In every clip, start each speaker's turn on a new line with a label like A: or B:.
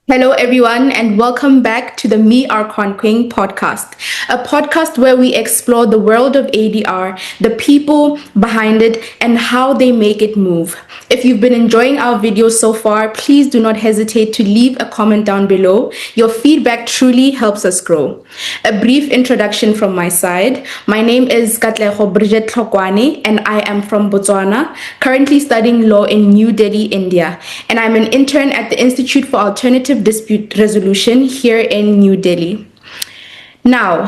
A: Hello, everyone, and welcome back to the ME-Arcone Queing podcast, a podcast where we explore the world of ADR, the people behind it, and how they make it move. If you've been enjoying our videos so far, please do not hesitate to leave a comment down below. Your feedback truly helps us grow. A brief introduction from my side. My name is Katleho Bridget Tlokwane, and I am from Botswana, currently studying law in New Delhi, India, and I'm an intern at the Institute for Alternative Dispute Resolution here in New Delhi. Now,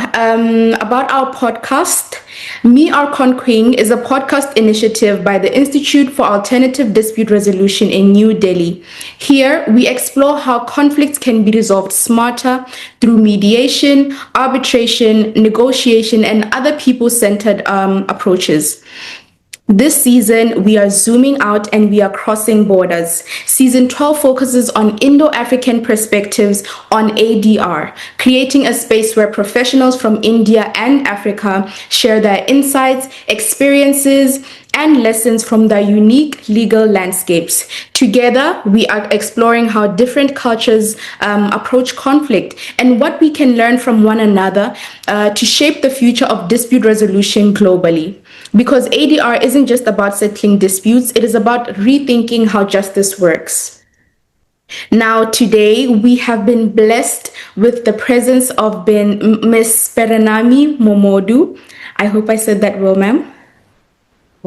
A: about our podcast, ME-Arcone Queing is a podcast initiative by the Institute for Alternative Dispute Resolution in New Delhi. Here, we explore how conflicts can be resolved smarter through mediation, arbitration, negotiation, and other people-centered approaches. This season, we are zooming out and we are crossing borders. Season 12 focuses on Indo-African perspectives on ADR, creating a space where professionals from India and Africa share their insights, experiences, and lessons from their unique legal landscapes. Together, we are exploring how different cultures approach conflict and what we can learn from one another to shape the future of dispute resolution globally. Because ADR isn't just about settling disputes, it is about rethinking how justice works. Now, today, we have been blessed with the presence of Miss Perenami Momodu. I hope I said that well, ma'am.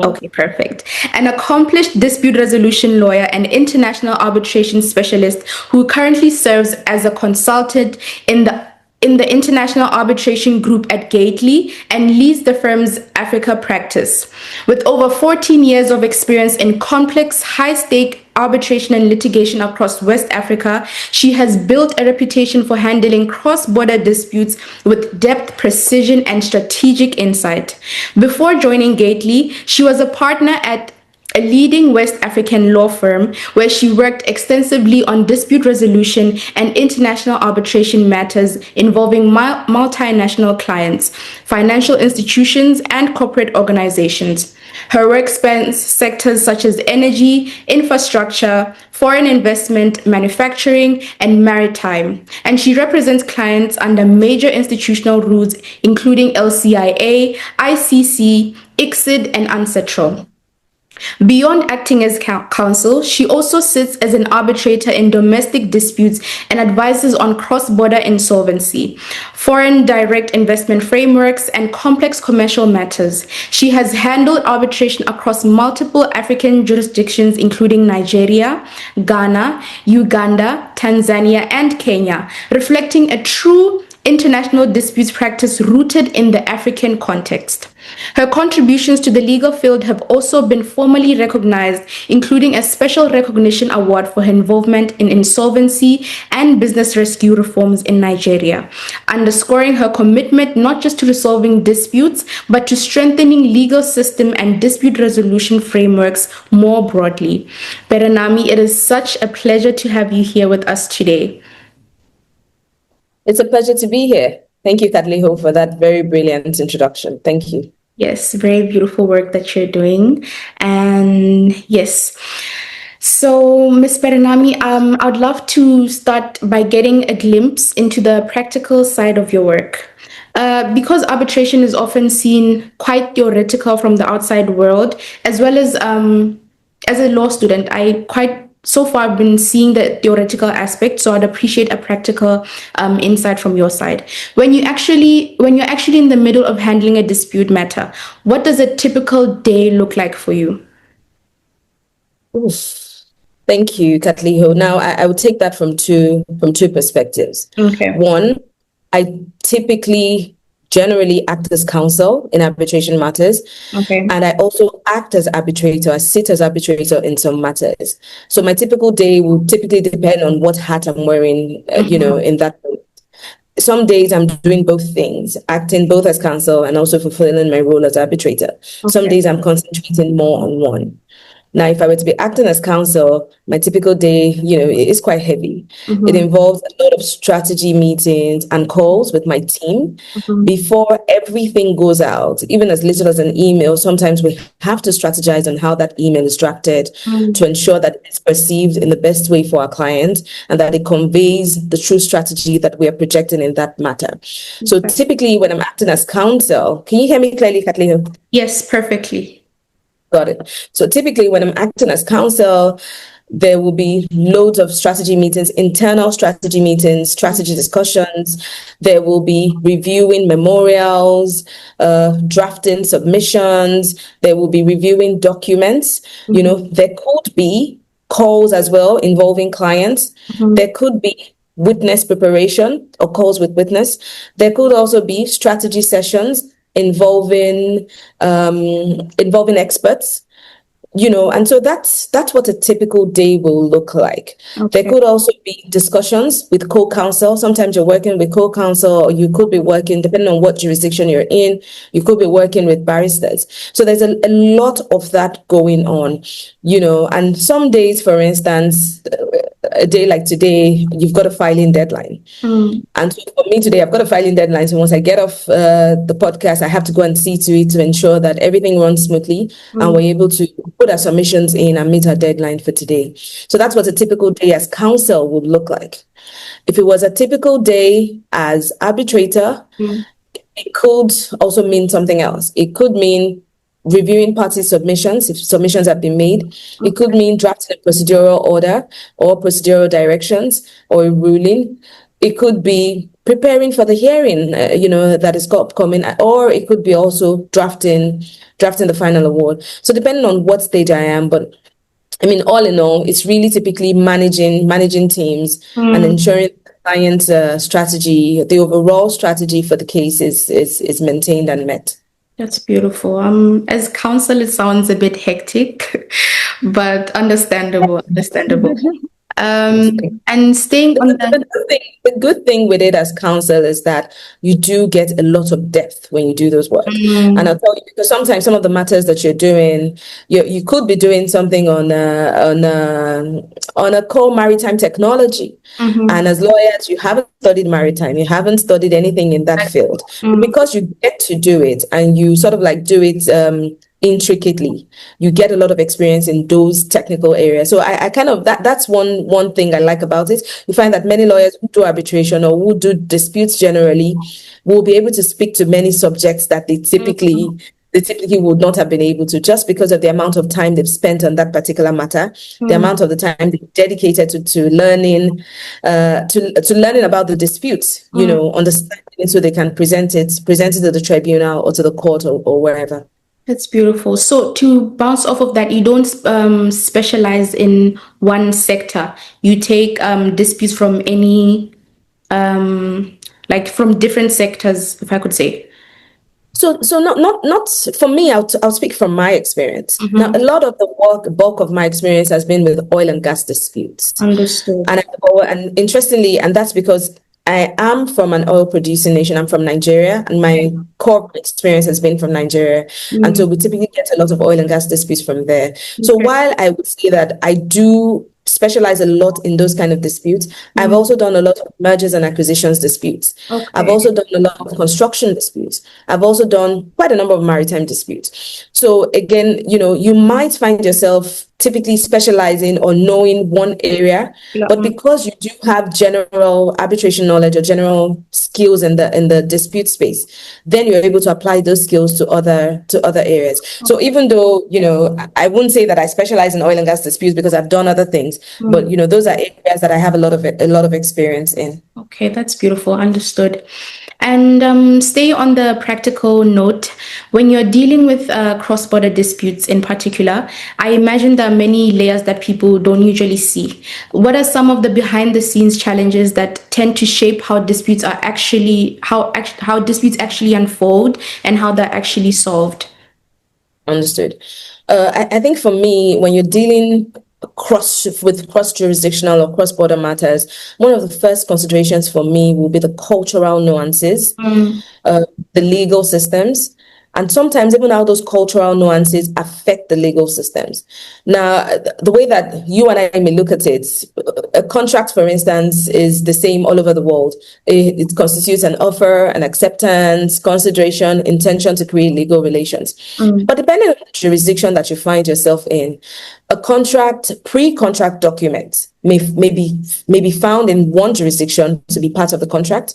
A: Okay, perfect. An accomplished dispute resolution lawyer and international arbitration specialist who currently serves as a consultant in the International Arbitration Group at Gately and leads the firm's Africa practice. With over 14 years of experience in complex, high-stake arbitration and litigation across West Africa, she has built a reputation for handling cross-border disputes with depth, precision, and strategic insight. Before joining Gately, she was a partner at a leading West African law firm where she worked extensively on dispute resolution and international arbitration matters involving multinational clients, financial institutions, and corporate organizations. Her work spans sectors such as energy, infrastructure, foreign investment, manufacturing, and maritime. And she represents clients under major institutional rules, including LCIA, ICC, ICSID, and UNCITRAL. Beyond acting as counsel, she also sits as an arbitrator in domestic disputes and advises on cross-border insolvency, foreign direct investment frameworks, and complex commercial matters. She has handled arbitration across multiple African jurisdictions, including Nigeria, Ghana, Uganda, Tanzania, and Kenya, reflecting a true international disputes practice rooted in the African context. Her contributions to the legal field have also been formally recognized, including a special recognition award for her involvement in insolvency and business rescue reforms in Nigeria, underscoring her commitment not just to resolving disputes, but to strengthening legal system and dispute resolution frameworks more broadly. Perenami, it is such a pleasure to have you here with us today.
B: It's a pleasure to be here. Thank you, Katliho, for that very brilliant introduction. Thank you.
A: Yes, very beautiful work that you're doing. And yes, so Ms. Perenami, I'd love to start by getting a glimpse into the practical side of your work. Because arbitration is often seen quite theoretical from the outside world, as well as a law student, so far I've been seeing the theoretical aspect, so I'd appreciate a practical insight from your side. When you're actually in the middle of handling a dispute matter, what does a typical day look like for you?
B: Oof. Thank you, Katliho. Now, I would take that from two perspectives.
A: Okay.
B: One, I generally act as counsel in arbitration matters.
A: Okay.
B: And I also act as arbitrator. I sit as arbitrator in some matters. So my typical day will typically depend on what hat I'm wearing, in that. Some days I'm doing both things, acting both as counsel and also fulfilling my role as arbitrator. Okay. Some days I'm concentrating more on one. Now, if I were to be acting as counsel, my typical day, is quite heavy. It involves a lot of strategy meetings and calls with my team before everything goes out, even as little as an email. Sometimes we have to strategize on how that email is drafted to ensure that it's perceived in the best way for our client and that it conveys the true strategy that we are projecting in that matter. So typically when I'm acting as counsel, can you hear me clearly, Kathleen?
A: Yes, perfectly.
B: Got it. So typically when I'm acting as counsel, there will be loads of strategy meetings, internal strategy meetings, strategy discussions. There will be reviewing memorials, drafting submissions. There will be reviewing documents. There could be calls as well involving clients. There could be witness preparation or calls with witness. There could also be strategy sessions involving experts, and so that's what a typical day will look like. There could also be discussions with co-counsel. Sometimes you're working with co-counsel, or you could be working, depending on what jurisdiction you're in, you could be working with barristers. So there's a lot of that going on, and some days, for instance, a day like today, you've got a filing deadline. And so for me today, I've got a filing deadline. So once I get off the podcast, I have to go and see to it to ensure that everything runs smoothly and we're able to put our submissions in and meet our deadline for today. So that's what a typical day as counsel would look like. If it was a typical day as arbitrator, it could also mean something else. It could mean reviewing party submissions, if submissions have been made. It could mean drafting a procedural order or procedural directions or a ruling. It could be preparing for the hearing, that is upcoming, or it could be also drafting the final award. So depending on what stage I am, but I mean, all in all, it's really typically managing teams and ensuring the client's strategy, the overall strategy for the case is maintained and met.
A: That's beautiful. As counsel, it sounds a bit hectic, but understandable. And staying on
B: the good thing with it as counsel is that you do get a lot of depth when you do those work. And I'll tell you, because sometimes some of the matters that you're doing, you could be doing something on a core maritime technology. And as lawyers, you haven't studied maritime, you haven't studied anything in that field. Because you get to do it and you sort of like do it intricately, you get a lot of experience in those technical areas. So I kind of that's one thing I like about it. You find that many lawyers who do arbitration or who do disputes generally will be able to speak to many subjects that they typically would not have been able to, just because of the amount of time they've spent on that particular matter, the amount of the time they've dedicated to learning to learning about the disputes, understanding, so they can present it to the tribunal or to the court or wherever.
A: That's beautiful. So to bounce off of that, you don't specialize in one sector. You take disputes from any, from different sectors, if I could say.
B: So not for me. I'll speak from my experience. Now, a lot of the bulk of my experience has been with oil and gas disputes.
A: Understood.
B: And interestingly, and that's because I am from an oil-producing nation. I'm from Nigeria, and my core experience has been from Nigeria. And so we typically get a lot of oil and gas disputes from there. So while I would say that I do specialize a lot in those kind of disputes, I've also done a lot of mergers and acquisitions disputes. I've also done a lot of construction disputes. I've also done quite a number of maritime disputes. So again, you might find yourself typically specializing or knowing one area, but because you do have general arbitration knowledge or general skills in the dispute space, then you're able to apply those skills to other areas. So even though, I wouldn't say that I specialize in oil and gas disputes because I've done other things, but those are areas that I have a lot of experience in.
A: Okay, that's beautiful. Understood. And stay on the practical note, when you're dealing with cross-border disputes in particular, I imagine there are many layers that people don't usually see. What are some of the behind-the-scenes challenges that tend to shape how disputes are how disputes actually unfold and how they're actually solved?
B: Understood. I think for me, when you're dealing with cross-jurisdictional or cross-border matters, one of the first considerations for me will be the cultural nuances, the legal systems, and sometimes even how those cultural nuances affect the legal systems. Now, the way that you and I may look at it, a contract, for instance, is the same all over the world. It constitutes an offer, an acceptance, consideration, intention to create legal relations. But depending on the jurisdiction that you find yourself in, a contract, pre-contract document may be found in one jurisdiction to be part of the contract.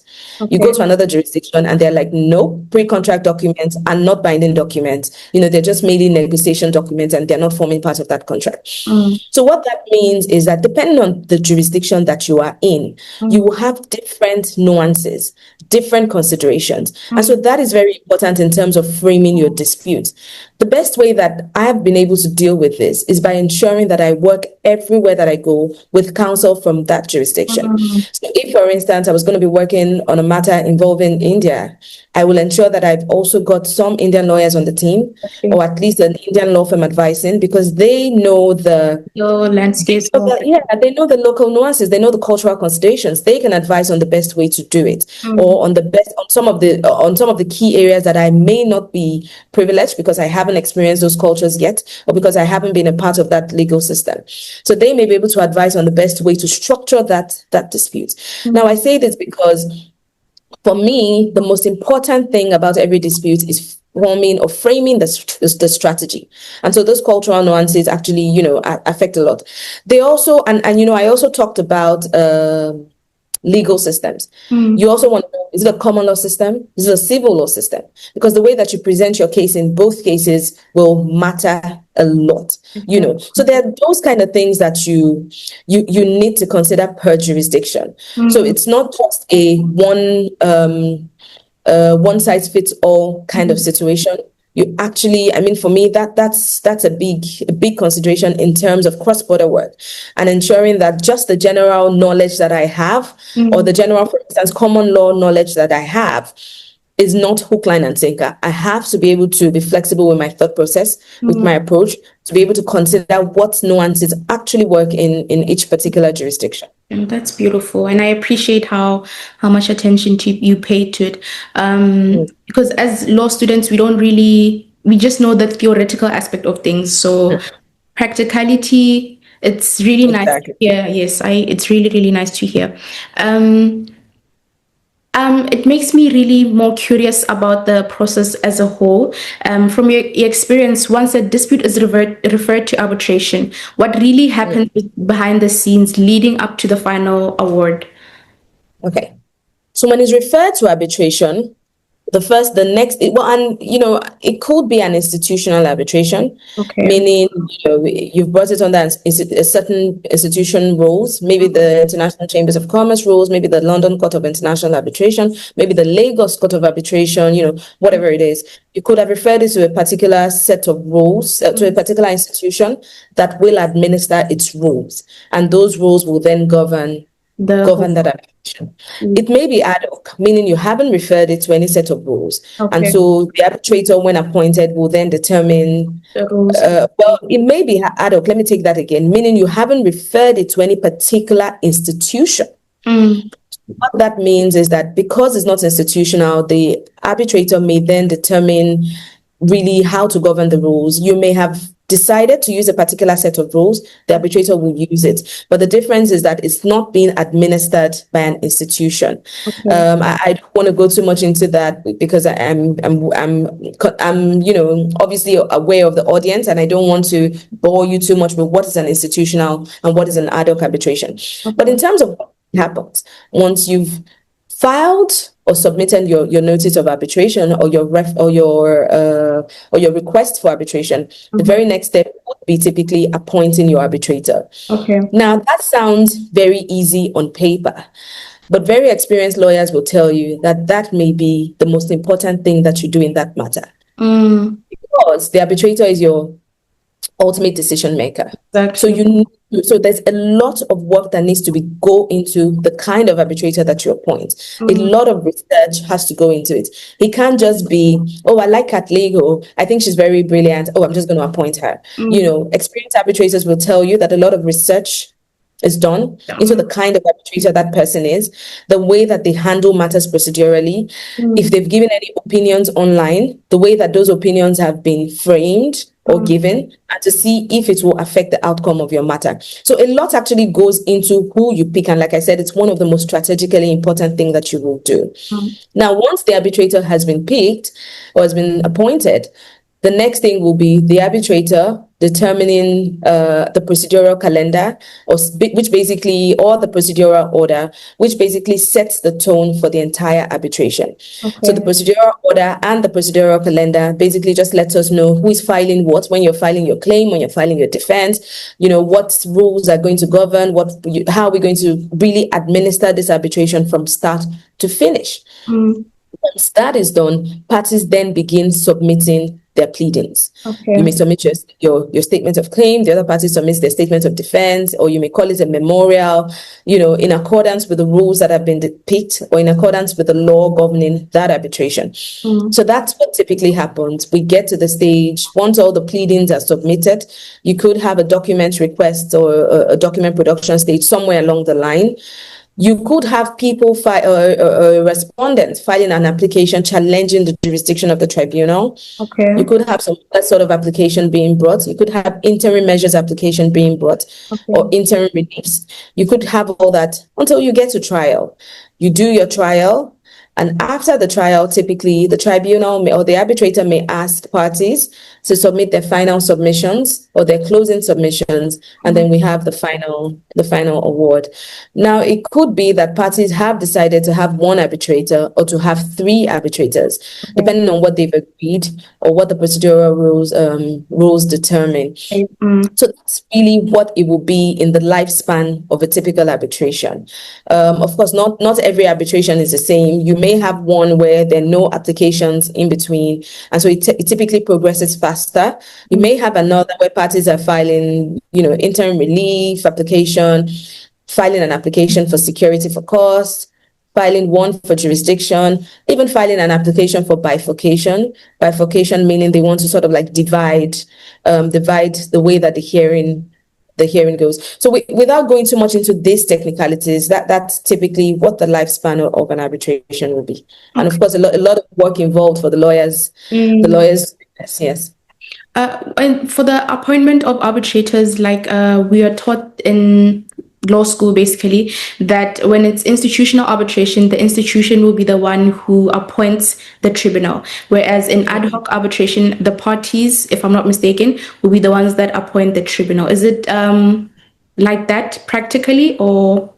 B: You go to another jurisdiction and they're like, no, pre-contract documents are not binding documents. They're just mainly negotiation documents and they're not forming part of that contract. So what that means is that depending on the jurisdiction that you are in, you will have different nuances, different considerations. And so that is very important in terms of framing your dispute. The best way that I have been able to deal with this is by ensuring that I work everywhere that I go with counsel from that jurisdiction. So if, for instance, I was going to be working on a matter involving India, I will ensure that I've also got some Indian lawyers on the team, or at least an Indian law firm advising, because they know the
A: landscape.
B: They know the local nuances, they know the cultural considerations. They can advise on the best way to do it, or on some of the key areas that I may not be privileged because I haven't experienced those cultures yet, or because I haven't been a part of that legal system. So they may be able to advise on the best way to structure that dispute. Now, I say this because for me, the most important thing about every dispute is forming or framing the strategy. And so those cultural nuances actually, affect a lot. They also, and I also talked about legal systems. You also want to know, is it a common law system? Is it a civil law system? Because the way that you present your case in both cases will matter a lot, So there are those kind of things that you need to consider per jurisdiction. So it's not just a one size fits all kind of situation. You actually, for me, that's a big consideration in terms of cross-border work, and ensuring that just the general knowledge that I have, or the general, for instance, common law knowledge that I have, is not hook, line, and sinker. I have to be able to be flexible with my thought process, with my approach, to be able to consider what nuances actually work in each particular jurisdiction.
A: And that's beautiful. And I appreciate how much attention you pay to it. Because as law students, we just know the theoretical aspect of things. So practicality, it's really nice to hear. Yes, it's really, really nice to hear. It makes me really more curious about the process as a whole. From your experience, once a dispute is referred to arbitration, what really happens behind the scenes leading up to the final award?
B: Okay. So when it's referred to arbitration, it could be an institutional arbitration, meaning you've brought it under a certain institution rules, maybe the International Chambers of Commerce rules, maybe the London Court of International Arbitration, maybe the Lagos Court of Arbitration, whatever it is. You could have referred it to a particular set of rules, to a particular institution that will administer its rules, and those rules will then govern that arbitration. It may be ad hoc, meaning you haven't referred it to any set of rules. And so the arbitrator, when appointed, will then determine the rules. It may be ad hoc. Let me take that again, meaning you haven't referred it to any particular institution. What that means is that because it's not institutional, the arbitrator may then determine really how to govern the rules. You may have decided to use a particular set of rules, the arbitrator will use it. But the difference is that it's not being administered by an institution. I don't want to go too much into that because I'm obviously aware of the audience, and I don't want to bore you too much with what is an institutional and what is an ad hoc arbitration. But in terms of what happens once you've filed or submitted your notice of arbitration or your request for arbitration, the very next step would be typically appointing your arbitrator. Now that sounds very easy on paper, but very experienced lawyers will tell you that may be the most important thing that you do in that matter, because the arbitrator is your ultimate decision maker. So there's a lot of work that needs to go into the kind of arbitrator that you appoint. A lot of research has to go into it. He can't just be, I like Kat Lego, I think she's very brilliant, I'm just going to appoint her. Experienced arbitrators will tell you that a lot of research is done, into the kind of arbitrator that person is, the way that they handle matters procedurally, if they've given any opinions online, the way that those opinions have been framed or given, and to see if it will affect the outcome of your matter. So a lot actually goes into who you pick. And like I said, it's one of the most strategically important things that you will do. Now, once the arbitrator has been picked or has been appointed, the next thing will be the arbitrator determining the procedural calendar, or the procedural order, which basically sets the tone for the entire arbitration. So the procedural order and the procedural calendar basically just lets us know who is filing what, when you're filing your claim, when you're filing your defense, what rules are going to govern, how we're going to really administer this arbitration from start to finish. Once that is done, parties then begin submitting their pleadings. You may submit your statement of claim, the other party submits their statement of defense, or you may call it a memorial, in accordance with the rules that have been picked or in accordance with the law governing that arbitration. So that's what typically happens. We get to the stage, once all the pleadings are submitted, you could have a document request or a document production stage somewhere along the line. You could have people, respondents filing an application challenging the jurisdiction of the tribunal. You could have that sort of application being brought. You could have interim measures application being brought, or interim reliefs. You could have all that until you get to trial. You do your trial, and after the trial, typically the tribunal or the arbitrator may ask parties to submit their final submissions or their closing submissions, and then we have the final award. Now, it could be that parties have decided to have one arbitrator or to have three arbitrators, depending on what they've agreed or what the procedural rules determine. So that's really what it will be in the lifespan of a typical arbitration. Of course, not every arbitration is the same. You may have one where there are no applications in between, and so it typically progresses faster. You may have another where parties are filing, interim relief application, filing an application for security for costs, filing one for jurisdiction, even filing an application for bifurcation. Bifurcation meaning they want to sort of like divide the way that the hearing goes. So without going too much into these technicalities, that's typically what the lifespan of an arbitration will be. And of course, a lot of work involved for the lawyers. The lawyers, yes.
A: And for the appointment of arbitrators, like we are taught in law school, basically, that when it's institutional arbitration, the institution will be the one who appoints the tribunal. Whereas in ad hoc arbitration, the parties, if I'm not mistaken, will be the ones that appoint the tribunal. Is it like that practically, or?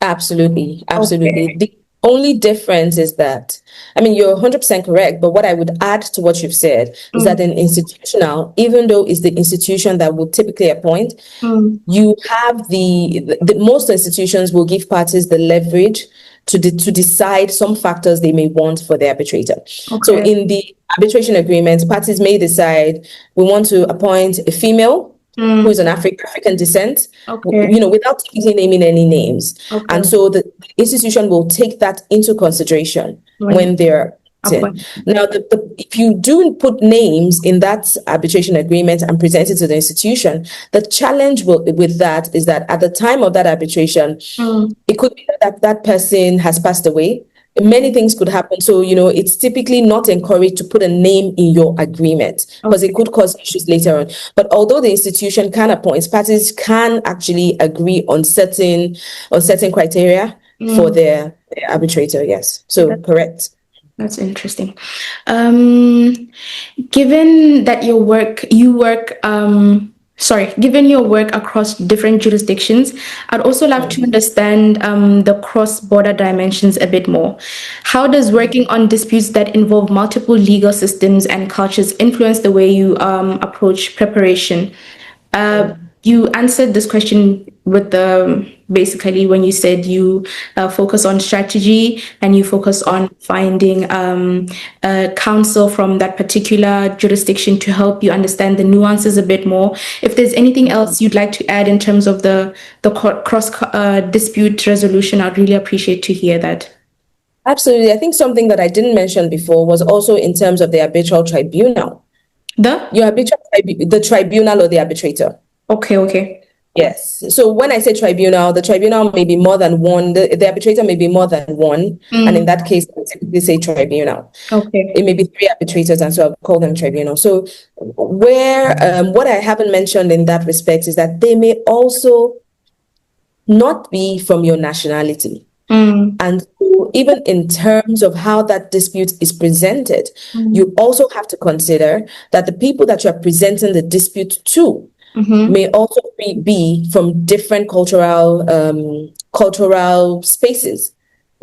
B: Absolutely. The only difference is that, you're 100% correct, but what I would add to what you've said is that in institutional, even though it's the institution that will typically appoint, you have the most institutions will give parties the leverage to decide some factors they may want for the arbitrator. So in the arbitration agreement, parties may decide, we want to appoint a female who is an African descent, without typically naming any names. And so the institution will take that into consideration when they're now, if you do put names in that arbitration agreement and present it to the institution, the challenge with that is that at the time of that arbitration, it could be that person has passed away. Many things could happen. So, it's typically not encouraged to put a name in your agreement because it could cause issues later on. But although the institution can appoint, parties can actually agree on certain criteria for their arbitrator. Yes. So correct.
A: That's interesting. Given that given your work across different jurisdictions, I'd also love to understand the cross-border dimensions a bit more. How does working on disputes that involve multiple legal systems and cultures influence the way you approach preparation? You answered this question with basically when you said you focus on strategy and you focus on finding counsel from that particular jurisdiction to help you understand the nuances a bit more. If there's anything else you'd like to add in terms of the cross dispute resolution, I'd really appreciate to hear that.
B: Absolutely. I think something that I didn't mention before was also in terms of the arbitral tribunal. The tribunal or the arbitrator.
A: Okay.
B: Yes. So when I say tribunal, the tribunal may be more than one. The arbitrator may be more than one. And in that case, I typically say tribunal.
A: Okay.
B: It may be 3 arbitrators, and so I'll call them tribunal. So where what I haven't mentioned in that respect is that they may also not be from your nationality. And so even in terms of how that dispute is presented, you also have to consider that the people that you're presenting the dispute to may also be from different cultural spaces.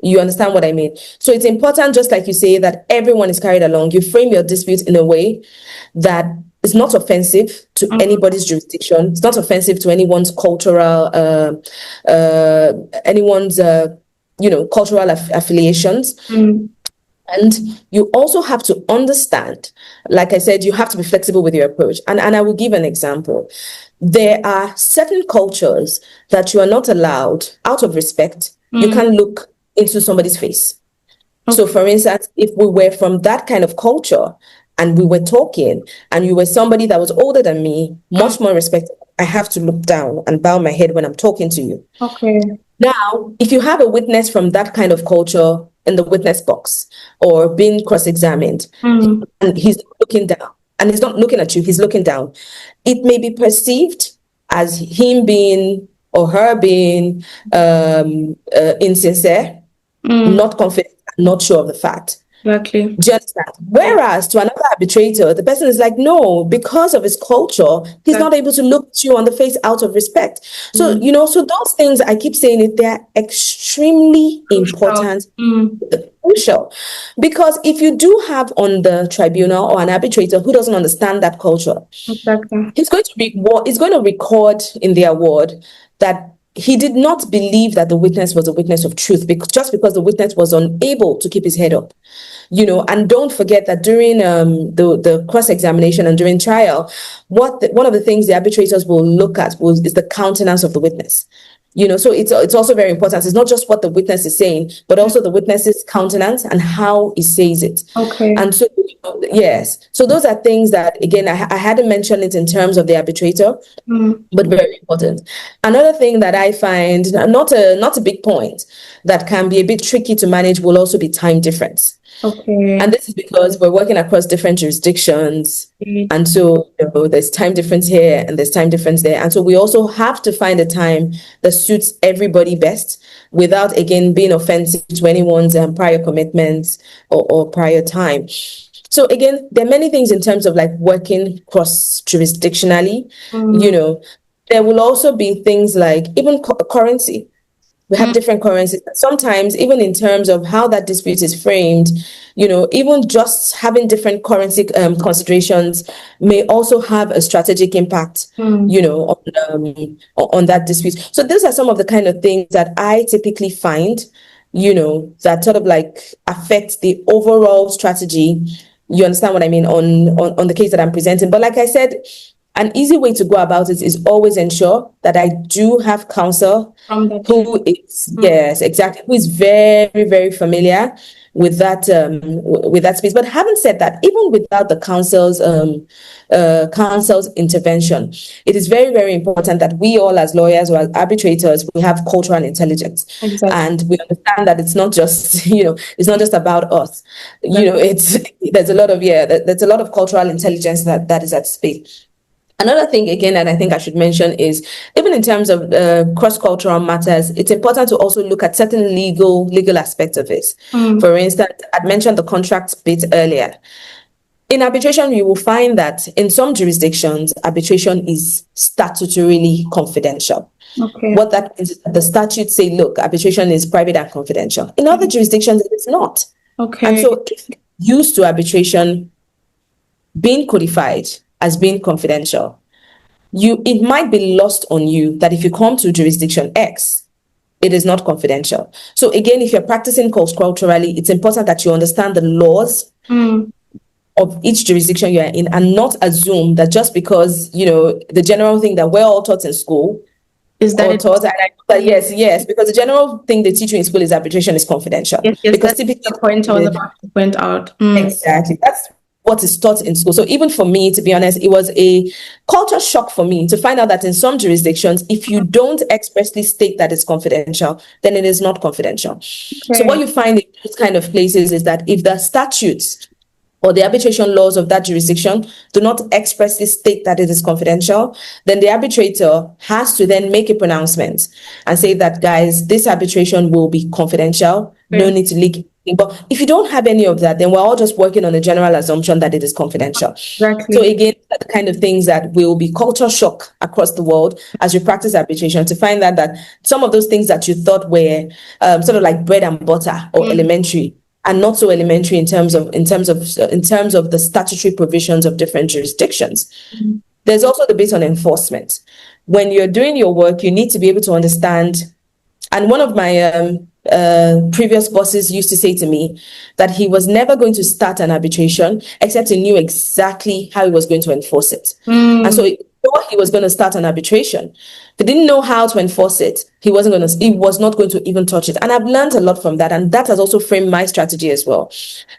B: You understand what I mean? So it's important, just like you say, that everyone is carried along. You frame your dispute in a way that is not offensive to anybody's jurisdiction. It's not offensive to anyone's cultural, cultural affiliations. And you also have to understand, like I said, you have to be flexible with your approach. And I will give an example. There are certain cultures that you are not allowed, out of respect, you can't look into somebody's face. So for instance, if we were from that kind of culture and we were talking and you were somebody that was older than me, much more respected, I have to look down and bow my head when I'm talking to you.
A: Okay.
B: Now, if you have a witness from that kind of culture in the witness box or being cross-examined, and he's looking down, and he's not looking at you, he's looking down, it may be perceived as him being or her being insincere, not confident, not sure of the fact.
A: Exactly.
B: Do you understand? Whereas to another arbitrator, the person is like, no, because of his culture, he's not able to look at you on the face out of respect. So, so those things, I keep saying it, they're extremely important, crucial. Because if you do have on the tribunal or an arbitrator who doesn't understand that culture, he's going to record in the award that he did not believe that the witness was a witness of truth just because the witness was unable to keep his head up. And don't forget that during the cross-examination and during trial, one of the things the arbitrators will look at is the countenance of the witness. So it's also very important. It's not just what the witness is saying, but also the witness's countenance and how he says it.
A: Okay.
B: And so, yes. So those are things that, again, I hadn't mentioned it in terms of the arbitrator, but very important. Another thing that I find, not a big point, that can be a bit tricky to manage will also be time difference.
A: Okay.
B: And this is because we're working across different jurisdictions. And so there's time difference here and there's time difference there. And so we also have to find a time that suits everybody best without, again, being offensive to anyone's prior commitments or prior time. So again, there are many things in terms of like working cross-jurisdictionally. There will also be things like even currency. We have different currencies. Sometimes, even in terms of how that dispute is framed, even just having different currency considerations may also have a strategic impact, on that dispute. So those are some of the kind of things that I typically find, that sort of like affect the overall strategy. You understand what I mean on the case that I'm presenting. But like I said, an easy way to go about it is always ensure that I do have counsel who is, yes, exactly, who is very, very familiar with that space. But having said that, even without the counsel's intervention, it is very, very important that we all as lawyers or as arbitrators, we have cultural intelligence.
A: Exactly.
B: And we understand that it's not just, it's not just about us. There's a lot of cultural intelligence that is at stake. Another thing, again, that I think I should mention is, even in terms of cross-cultural matters, it's important to also look at certain legal aspects of it. For instance, I'd mentioned the contract bit earlier. In arbitration, you will find that in some jurisdictions, arbitration is statutorily confidential.
A: Okay.
B: What that means is that the statutes say, look, arbitration is private and confidential. In other jurisdictions, it's not.
A: Okay.
B: And so if you're used to arbitration being codified as being confidential, it might be lost on you that if you come to jurisdiction X, it is not confidential. So again, if you're practicing culturally, it's important that you understand the laws of each jurisdiction you're in and not assume that just because, the general thing that we're all taught in school
A: is that
B: yes, because the general thing they teach you in school is arbitration is confidential.
A: Yes,
B: because
A: that's
B: typically
A: the point I was about to point out.
B: Exactly. what is taught in school. So even for me, to be honest, it was a culture shock for me to find out that in some jurisdictions, if you don't expressly state that it's confidential, then it is not confidential.
A: Okay.
B: So what you find in those kind of places is that if the statutes or the arbitration laws of that jurisdiction do not expressly state that it is confidential, then the arbitrator has to then make a pronouncement and say that, guys, this arbitration will be confidential. No need to leak. But if you don't have any of that, then we're all just working on a general assumption that it is confidential.
A: Exactly.
B: So again, the kind of things that will be culture shock across the world as you practice arbitration, to find that some of those things that you thought were sort of like bread and butter or elementary are not so elementary in terms of the statutory provisions of different jurisdictions. There's also the bit on enforcement. When you're doing your work, you need to be able to understand. And one of my previous bosses used to say to me that he was never going to start an arbitration except he knew exactly how he was going to enforce it. And so before he was going to start an arbitration, if he didn't know how to enforce it, he was not going to even touch it. And I've learned a lot from that. And that has also framed my strategy as well.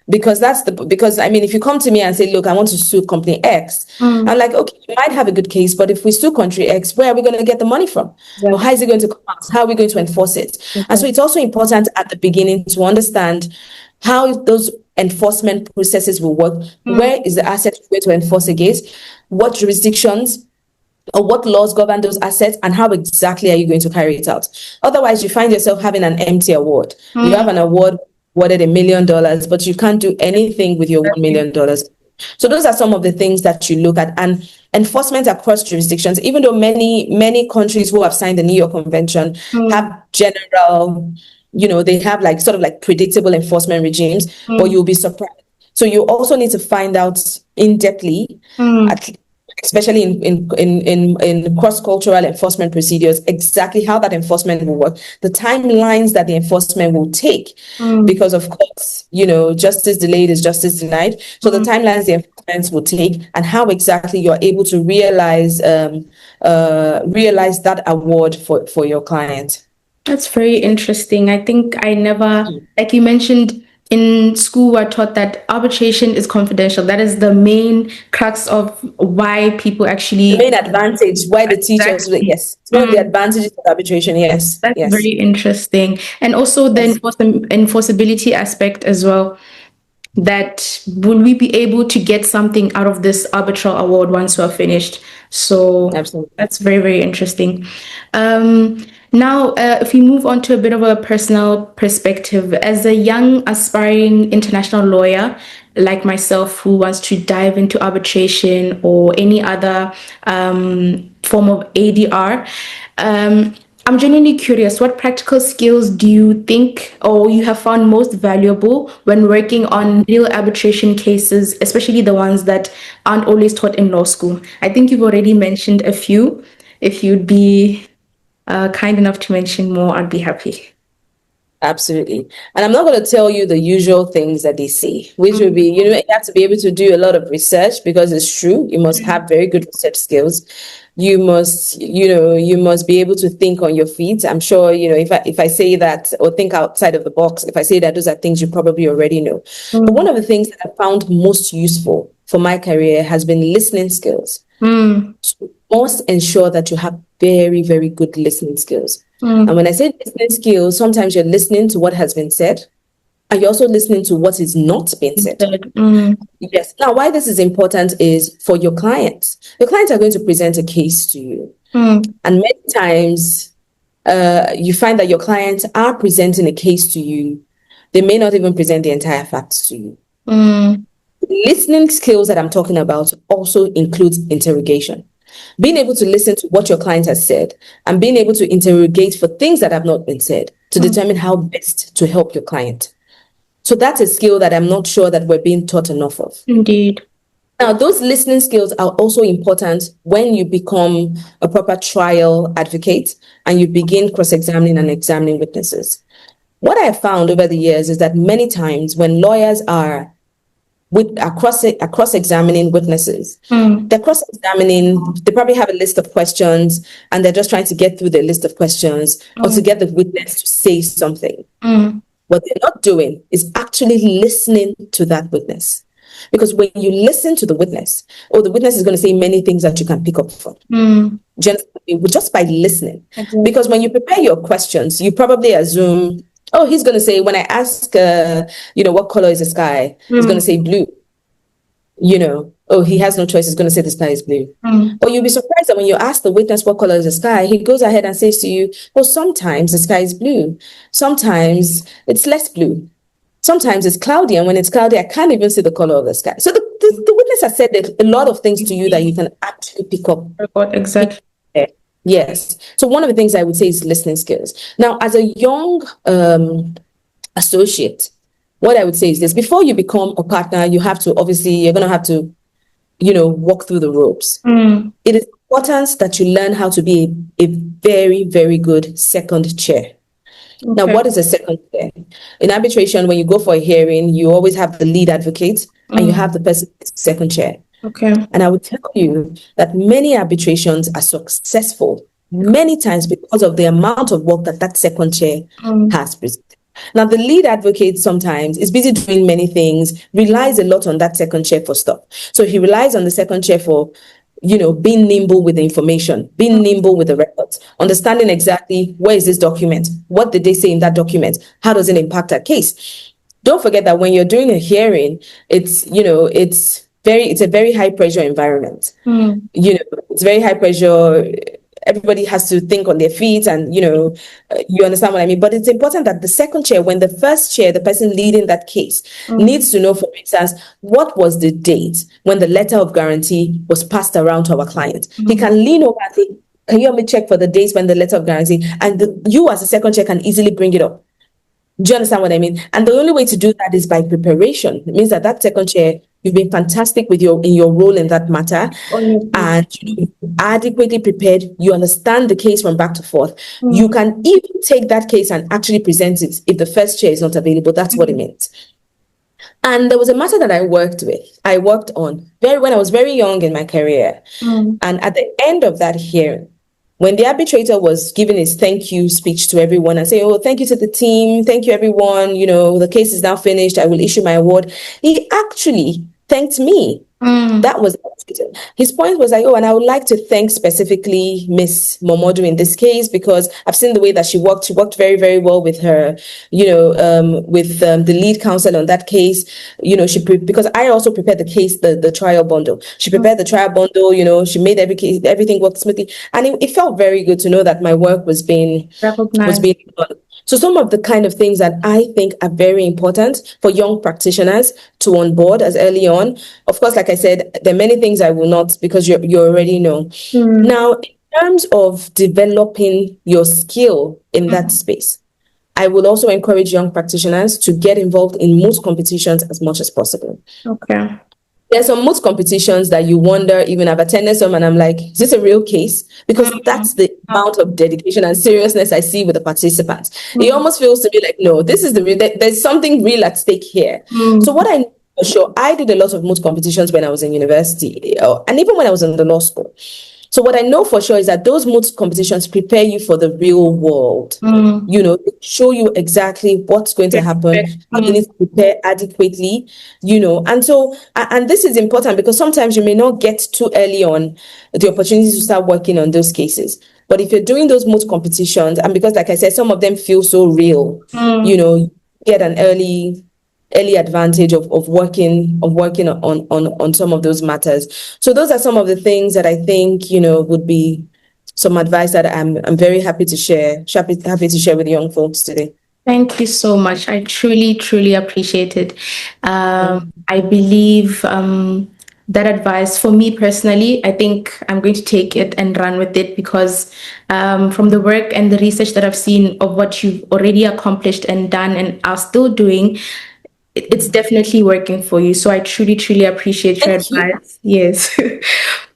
B: Because I mean, if you come to me and say, look, I want to sue company X, I'm like, okay, you might have a good case, but if we sue country X, where are we going to get the money from? Or how is it going to come out? How are we going to enforce it? And so it's also important at the beginning to understand how those enforcement processes will work. Where is the asset going to enforce against? What jurisdictions or what laws govern those assets, and how exactly are you going to carry it out? Otherwise, you find yourself having an empty award. You have an award awarded $1 million, but you can't do anything with your $1 million. So those are some of the things that you look at. And enforcement across jurisdictions, even though many countries who have signed the New York Convention have general, they have like sort of like predictable enforcement regimes, but you'll be surprised. So you also need to find out in-depthly, especially in cross-cultural enforcement procedures, exactly how that enforcement will work, the timelines that the enforcement will take, because of course, justice delayed is justice denied. So the timelines the enforcement will take, and how exactly you're able to realize that award for your client.
A: That's very interesting. I think I never, like you mentioned, in school, we're taught that arbitration is confidential. That is the main crux of why people actually...
B: The main advantage, why the teachers... Yes, it's one of the advantages of arbitration, yes.
A: That's very interesting. And also the enforceability aspect as well. That will we be able to get something out of this arbitral award once we're finished? So
B: absolutely,
A: that's very, very interesting. Now, if we move on to a bit of a personal perspective, as a young aspiring international lawyer like myself who wants to dive into arbitration or any other form of ADR, I'm genuinely curious, what practical skills do you think or you have found most valuable when working on real arbitration cases, especially the ones that aren't always taught in law school? I think you've already mentioned a few. If you'd be kind enough to mention more, I'd be happy.
B: Absolutely. And I'm not going to tell you the usual things that they say, which would be, you have to be able to do a lot of research, because it's true. You must have very good research skills. You must be able to think on your feet. I'm sure, if I say that, or think outside of the box, if I say that, those are things you probably already know. But one of the things that I found most useful for my career has been listening skills. So you must ensure that you have very, very good listening skills. And when I say listening skills, sometimes you're listening to what has been said, and you're also listening to what is not being said. Yes. Now, why this is important is for your clients. Your clients are going to present a case to you. And many times you find that your clients are presenting a case to you. They may not even present the entire facts to you. Listening skills that I'm talking about also includes interrogation. Being able to listen to what your client has said and being able to interrogate for things that have not been said to determine how best to help your client. So that's a skill that I'm not sure that we're being taught enough of.
A: Indeed.
B: Now, those listening skills are also important when you become a proper trial advocate and you begin cross-examining and examining witnesses. What I have found over the years is that many times when lawyers are cross-examining witnesses, they're cross-examining, they probably have a list of questions and they're just trying to get through the list of questions or to get the witness to say something. What they're not doing is actually listening to that witness. Because when you listen to the witness, or the witness is going to say many things that you can pick up from. Just by listening. Because when you prepare your questions, you probably assume, oh, he's going to say, when I ask, what color is the sky? He's going to say blue. Oh, he has no choice. He's going to say the sky is blue. Or you'll be surprised that when you ask the witness what color is the sky, he goes ahead and says to you, well, sometimes the sky is blue. Sometimes it's less blue. Sometimes it's cloudy. And when it's cloudy, I can't even see the color of the sky. So the witness has said a lot of things to you that you can actually pick up.
A: Exactly.
B: Yes. So one of the things I would say is listening skills. Now, as a young associate, what I would say is this: before you become a partner, you're going to have to, walk through the ropes. It is important that you learn how to be a very, very good second chair. Now, what is a second chair? In arbitration, when you go for a hearing, you always have the lead advocate and you have the person second chair.
A: Okay.
B: And I would tell you that many arbitrations are successful many times because of the amount of work that second chair has presented. Now, the lead advocate sometimes is busy doing many things, relies a lot on that second chair for stuff. So he relies on the second chair for, being nimble with the information, being nimble with the records, understanding exactly where is this document, what did they say in that document, how does it impact our case. Don't forget that when you're doing a hearing, it's a very high pressure environment. It's very high pressure. Everybody has to think on their feet and, you understand what I mean? But it's important that the second chair, when the first chair, the person leading that case, needs to know, for instance, what was the date when the letter of guarantee was passed around to our client. He can lean over and say, can you help me check for the dates when the letter of guarantee? And you as a second chair can easily bring it up. Do you understand what I mean? And the only way to do that is by preparation. It means that second chair, you've been fantastic in your role in that matter, and you're adequately prepared. You understand the case from back to forth. You can even take that case and actually present it if the first chair is not available. That's what it means. And there was a matter that I worked on when I was very young in my career. And at the end of that hearing, when the arbitrator was giving his thank you speech to everyone and say, oh, thank you to the team, thank you everyone, the case is now finished, I will issue my award, he actually thanked me. That was his point was like, oh, and I would like to thank specifically Miss Momodu in this case, because I've seen the way that she worked very, very well with her, with the lead counsel on that case. Because I also prepared the case, the trial bundle. She prepared the trial bundle, she made everything work smoothly. And it felt very good to know that my work was being recognized. So some of the kind of things that I think are very important for young practitioners to onboard as early on. Of course, like I said, there are many things I will not, because you already know. Now, in terms of developing your skill in that space, I will also encourage young practitioners to get involved in most competitions as much as possible.
A: Okay.
B: There's some most competitions that you wonder, even I've attended some and I'm like, is this a real case? Because that's the amount of dedication and seriousness I see with the participants. It almost feels to me like, no, this is there's something real at stake here. So what I know for sure, I did a lot of moot competitions when I was in university and even when I was in the law school. So what I know for sure is that those moot competitions prepare you for the real world. Show you exactly what's going to happen, how you need to prepare adequately, And so, and this is important because sometimes you may not get too early on the opportunity to start working on those cases. But if you're doing those moot competitions, and because like I said, some of them feel so real, you get an early advantage of working on some of those matters. So those are some of the things that I think, would be some advice that I'm very happy to share with young folks today.
A: Thank you so much. I truly, truly appreciate it. I believe that advice, for me personally, I think I'm going to take it and run with it because from the work and the research that I've seen of what you've already accomplished and done and are still doing, it's definitely working for you. So I truly, truly appreciate your advice. Yes.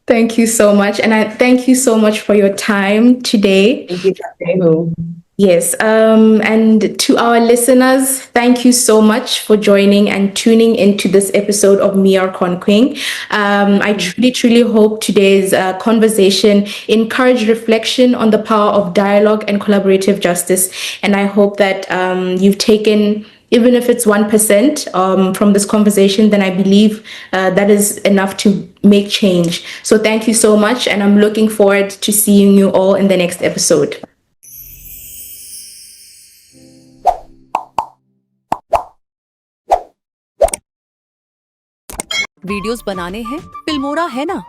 A: Thank you so much. And I thank you so much for your time today.
B: Thank you.
A: Yes. And to our listeners, thank you so much for joining and tuning into this episode of ME-Arcone Queing. I truly, truly hope today's conversation encouraged reflection on the power of dialogue and collaborative justice. And I hope that you've taken even if it's 1% from this conversation, then I believe that is enough to make change. So thank you so much, and I'm looking forward to seeing you all in the next episode.
C: Videos बनाने हैं, Filmora है ना।